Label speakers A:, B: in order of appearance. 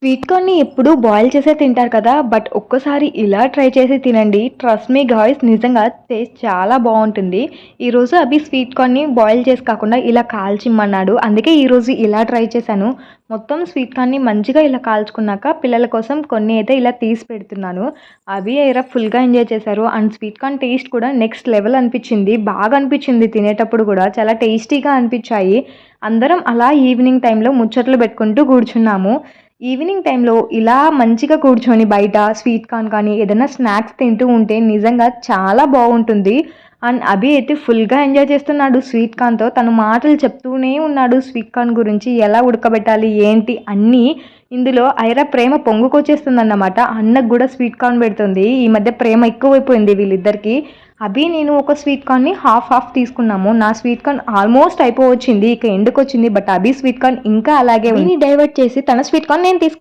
A: Sweet కార్న్‌ని ఎప్పుడూ boil చేసే తింటారు కదా! బట్ ఒక్కసారి ఇలా ట్రై చేసి తినండి. ట్రస్ట్ మీ గాయ్స్, నిజంగా టేస్ట్ చాలా బావుంటుంది. ఈరోజు అభి స్వీట్ కార్న్‌ని బాయిల్ చేసి కాకుండా ఇలా కాల్చిమ్మన్నాడు. అందుకే ఈరోజు ఇలా ట్రై చేశాను. మొత్తం స్వీట్ కార్న్‌ని మంచిగా ఇలా కాల్చుకున్నాక పిల్లల కోసం కొన్ని అయితే ఇలా తీసి పెడుతున్నాను. అభి, ఐరా ఫుల్‌గా ఎంజాయ్ చేశారు. అండ్ స్వీట్ కార్న్ టేస్ట్ కూడా నెక్స్ట్ లెవెల్ అనిపిచ్చింది. బాగా అనిపిచ్చింది తినేటప్పుడు కూడా. చాలా టేస్టీగా అనిపిచ్చాయి. అందరం అలా ఈవినింగ్ టైంలో ముచ్చట్లు పెట్టుకుంటూ కూర్చున్నాము. ఈవినింగ్ టైంలో ఇలా మంచిగా కూర్చొని బయట స్వీట్ కార్న్ కానీ, ఏదైనా స్నాక్స్ తింటూ ఉంటే నిజంగా చాలా బావుంటుంది. అండ్ అభి అయితే ఫుల్‌గా ఎంజాయ్ చేస్తున్నాడు స్వీట్ కార్న్‌తో. తను మాటలు చెప్తూనే ఉన్నాడు స్వీట్ కార్న్ గురించి. ఎలా ఉడకబెట్టాలి, ఏంటి అన్నీ. ఇందులో ఐరా ప్రేమ పొంగుకొచ్చేస్తుందన్నమాట. అన్నకు గూడా స్వీట్ కార్న్ పెడుతుంది. ఈ మధ్య ప్రేమ ఎక్కువైపోయింది వీళ్ళిద్దరికీ. అభి, నేను ఒక స్వీట్ కార్న్‌ని హాఫ్ హాఫ్ తీసుకున్నాము. నా స్వీట్ కార్న్ ఆల్మోస్ట్ అయిపోవచ్చింది. ఇక ఎండ్‌కొచ్చింది. బట్ అభి స్వీట్ కార్న్ ఇంకా అలాగే ఉంది. అభిని డైవర్ట్ చేసి తన స్వీట్ కార్న్ నేను తీసుకున్నాను.